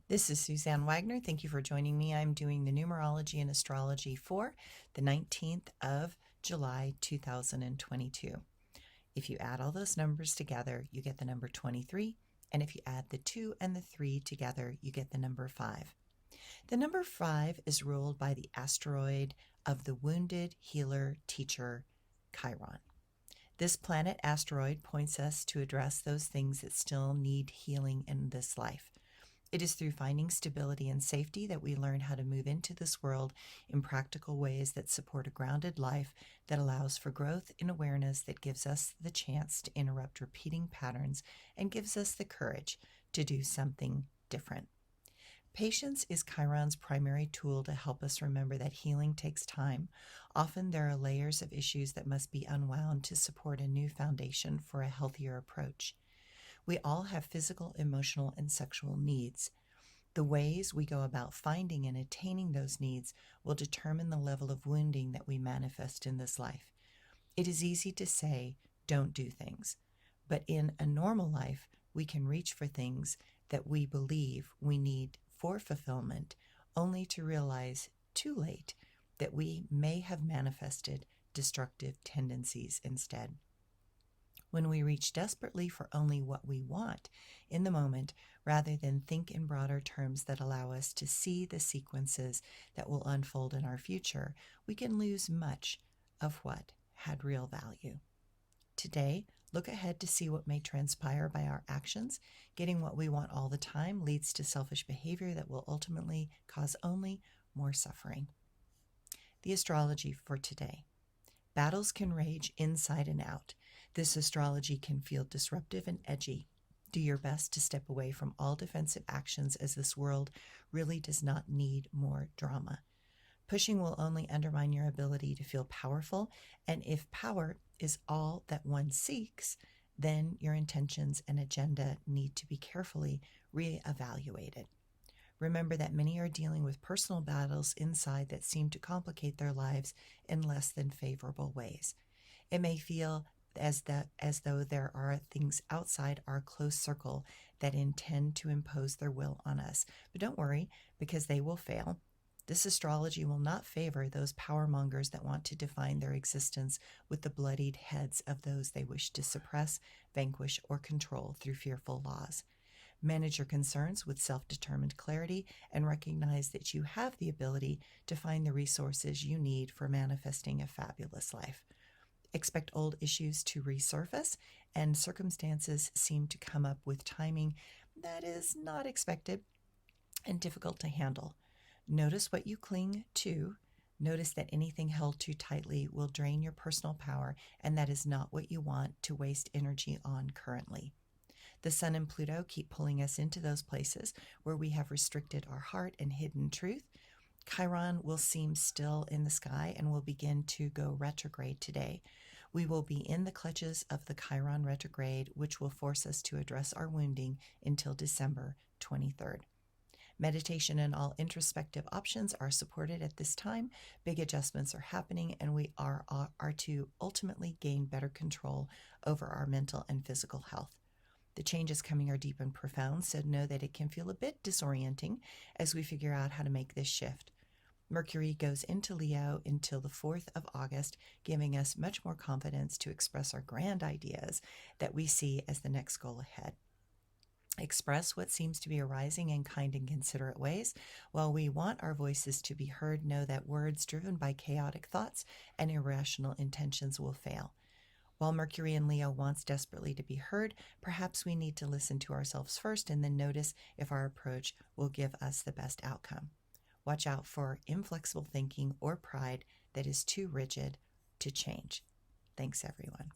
This is Suzanne Wagner. Thank you for joining me. I'm doing the Numerology and Astrology for the 19th of July 2022. If you add all those numbers together, you get the number 23. And if you add the 2 and the 3 together, you get the number 5. The number 5 is ruled by the asteroid of the wounded healer teacher, Chiron. This planet asteroid points us to address those things that still need healing in this life. It is through finding stability and safety that we learn how to move into this world in practical ways that support a grounded life that allows for growth in awareness, that gives us the chance to interrupt repeating patterns and gives us the courage to do something different. Patience is Chiron's primary tool to help us remember that healing takes time. Often there are layers of issues that must be unwound to support a new foundation for a healthier approach. We all have physical, emotional, and sexual needs. The ways we go about finding and attaining those needs will determine the level of wounding that we manifest in this life. It is easy to say, don't do things, but in a normal life, we can reach for things that we believe we need for fulfillment, only to realize too late that we may have manifested destructive tendencies instead. When we reach desperately for only what we want in the moment, rather than think in broader terms that allow us to see the sequences that will unfold in our future, we can lose much of what had real value. Today, look ahead to see what may transpire by our actions. Getting what we want all the time leads to selfish behavior that will ultimately cause only more suffering. The astrology for today. Battles can rage inside and out. This astrology can feel disruptive and edgy. Do your best to step away from all defensive actions, as this world really does not need more drama. Pushing will only undermine your ability to feel powerful, and if power is all that one seeks, then your intentions and agenda need to be carefully reevaluated. Remember that many are dealing with personal battles inside that seem to complicate their lives in less than favorable ways. It may feel as though there are things outside our close circle that intend to impose their will on us. But don't worry, because they will fail. This astrology will not favor those power mongers that want to define their existence with the bloodied heads of those they wish to suppress, vanquish, or control through fearful laws. Manage your concerns with self-determined clarity and recognize that you have the ability to find the resources you need for manifesting a fabulous life. Expect old issues to resurface, and circumstances seem to come up with timing that is not expected and difficult to handle. Notice what you cling to. Notice that anything held too tightly will drain your personal power, and that is not what you want to waste energy on currently. The Sun and Pluto keep pulling us into those places where we have restricted our heart and hidden truth. Chiron will seem still in the sky and will begin to go retrograde today. We will be in the clutches of the Chiron retrograde, which will force us to address our wounding until December 23rd. Meditation and all introspective options are supported at this time. Big adjustments are happening, and we are to ultimately gain better control over our mental and physical health. The changes coming are deep and profound, so know that it can feel a bit disorienting as we figure out how to make this shift. Mercury goes into Leo until the 4th of August, giving us much more confidence to express our grand ideas that we see as the next goal ahead. Express what seems to be arising in kind and considerate ways. While we want our voices to be heard, know that words driven by chaotic thoughts and irrational intentions will fail. While Mercury in Leo wants desperately to be heard, perhaps we need to listen to ourselves first and then notice if our approach will give us the best outcome. Watch out for inflexible thinking or pride that is too rigid to change. Thanks, everyone.